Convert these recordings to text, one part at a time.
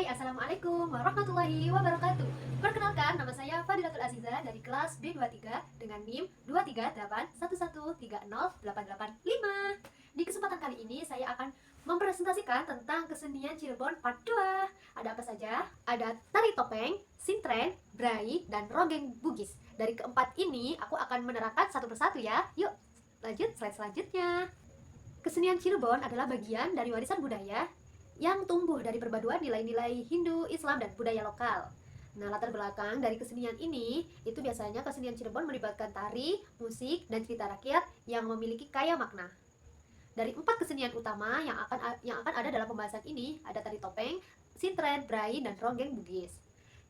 Assalamualaikum warahmatullahi wabarakatuh. Perkenalkan, nama saya Fadilatul Aziza dari kelas B23 dengan NIM 23811308885. Di kesempatan kali ini saya akan mempresentasikan tentang kesenian Cirebon Part 2. Ada apa saja? Ada tari topeng, sintren, brai, dan ronggeng bugis. Dari keempat ini aku akan menerangkan satu persatu ya. Yuk, lanjut slide selanjutnya. Kesenian Cirebon adalah bagian dari warisan budaya yang tumbuh dari perpaduan nilai-nilai Hindu, Islam, dan budaya lokal. Nah, latar belakang dari kesenian ini, itu biasanya kesenian Cirebon melibatkan tari, musik, dan cerita rakyat yang memiliki kaya makna. Dari 4 kesenian utama yang akan ada dalam pembahasan ini, ada tari topeng, sintren, brai, dan ronggeng bugis.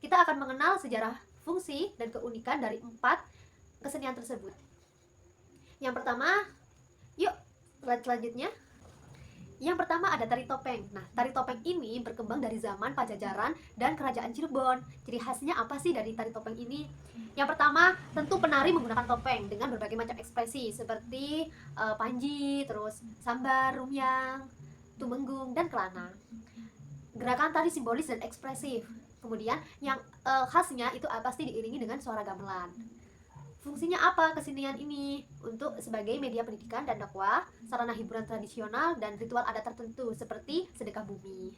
Kita akan mengenal sejarah, fungsi, dan keunikan dari 4 kesenian tersebut. Yang pertama, yuk, slide selanjutnya. Yang pertama ada tari topeng. Nah, tari topeng ini berkembang dari zaman Pajajaran dan Kerajaan Cirebon. Ciri khasnya apa sih dari tari topeng ini? Yang pertama, tentu penari menggunakan topeng dengan berbagai macam ekspresi seperti panji, terus sambar, rumyang, tumenggung, dan kelana. Gerakan tari simbolis dan ekspresif. Kemudian yang khasnya itu pasti diiringi dengan suara gamelan. Fungsinya apa kesenian ini? Untuk sebagai media pendidikan dan dakwah, sarana hiburan tradisional, dan ritual adat tertentu seperti sedekah bumi.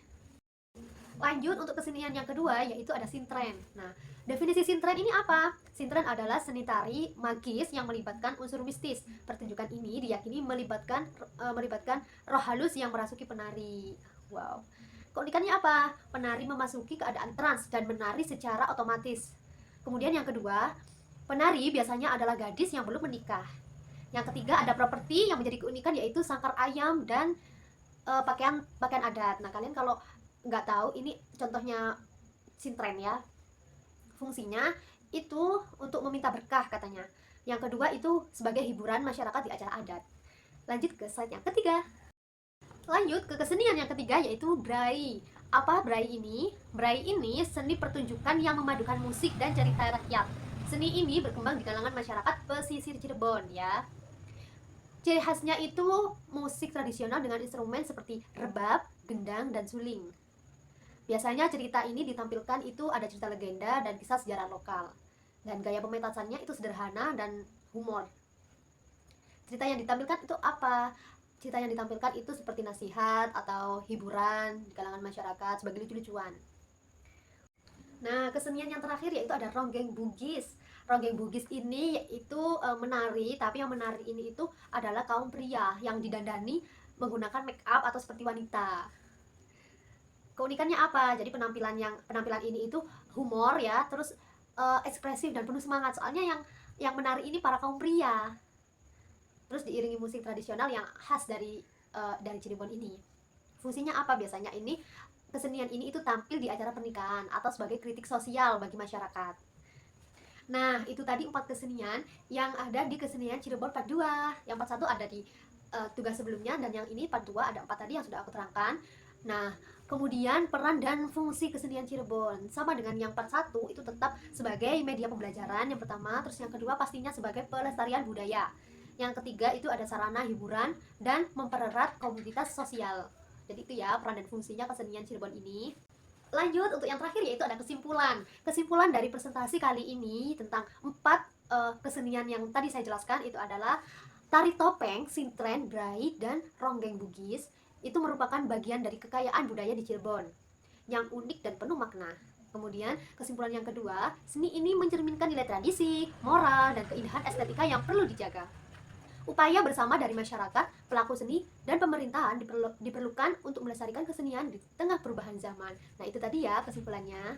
Lanjut untuk kesenian yang kedua, yaitu ada sintren. Nah, definisi sintren ini apa? Sintren adalah seni tari magis yang melibatkan unsur mistis. Pertunjukan ini diyakini melibatkan roh halus yang merasuki penari. Wow. Keunikannya apa? Penari memasuki keadaan trans dan menari secara otomatis. Kemudian yang kedua, penari biasanya adalah gadis yang belum menikah. Yang ketiga ada properti yang menjadi keunikan, yaitu sangkar ayam dan pakaian adat. Nah, kalian kalau nggak tahu, ini contohnya sintren ya. Fungsinya itu untuk meminta berkah katanya. Yang kedua itu sebagai hiburan masyarakat di acara adat. Lanjut ke slide yang ketiga. Lanjut ke kesenian yang ketiga, yaitu brai. Apa brai ini? Brai ini seni pertunjukan yang memadukan musik dan cerita rakyat. Seni ini berkembang di kalangan masyarakat pesisir Cirebon ya. Ciri khasnya itu musik tradisional dengan instrumen seperti rebab, gendang, dan suling. Biasanya cerita ini ditampilkan itu ada cerita legenda dan kisah sejarah lokal. Dan gaya pementasannya itu sederhana dan humor. Cerita yang ditampilkan itu apa? Cerita yang ditampilkan itu seperti nasihat atau hiburan di kalangan masyarakat sebagai lucu-lucuan. Nah, kesenian yang terakhir yaitu ada ronggeng bugis. Ronggeng bugis ini yaitu menari, tapi yang menari ini itu adalah kaum pria yang didandani menggunakan make up atau seperti wanita. Keunikannya apa? Jadi penampilan ini itu humor ya, terus ekspresif dan penuh semangat. Soalnya yang menari ini para kaum pria. Terus diiringi musik tradisional yang khas dari Cirebon ini. Fungsinya apa biasanya ini? Kesenian ini itu tampil di acara pernikahan atau sebagai kritik sosial bagi masyarakat. Nah, itu tadi 4 kesenian yang ada di kesenian Cirebon Part 2. Yang Part 1 ada di tugas sebelumnya, dan yang ini Part 2 ada 4 tadi yang sudah aku terangkan. Nah, kemudian peran dan fungsi kesenian Cirebon sama dengan yang Part 1 itu tetap sebagai media pembelajaran yang pertama, terus yang kedua pastinya sebagai pelestarian budaya. Yang ketiga itu ada sarana hiburan dan mempererat komunitas sosial. Jadi itu ya peran dan fungsinya kesenian Cirebon ini. Lanjut untuk yang terakhir, yaitu ada kesimpulan. Kesimpulan dari presentasi kali ini tentang 4 kesenian yang tadi saya jelaskan itu adalah tari topeng, sintren, brai, dan ronggeng bugis. Itu merupakan bagian dari kekayaan budaya di Cirebon yang unik dan penuh makna. Kemudian kesimpulan yang kedua, seni ini mencerminkan nilai tradisi, moral, dan keindahan estetika yang perlu dijaga. Upaya bersama dari masyarakat, pelaku seni, dan pemerintahan diperlukan untuk melestarikan kesenian di tengah perubahan zaman. Nah, itu tadi ya kesimpulannya.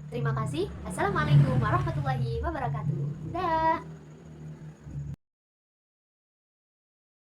Terima kasih. Assalamualaikum warahmatullahi wabarakatuh. Dah.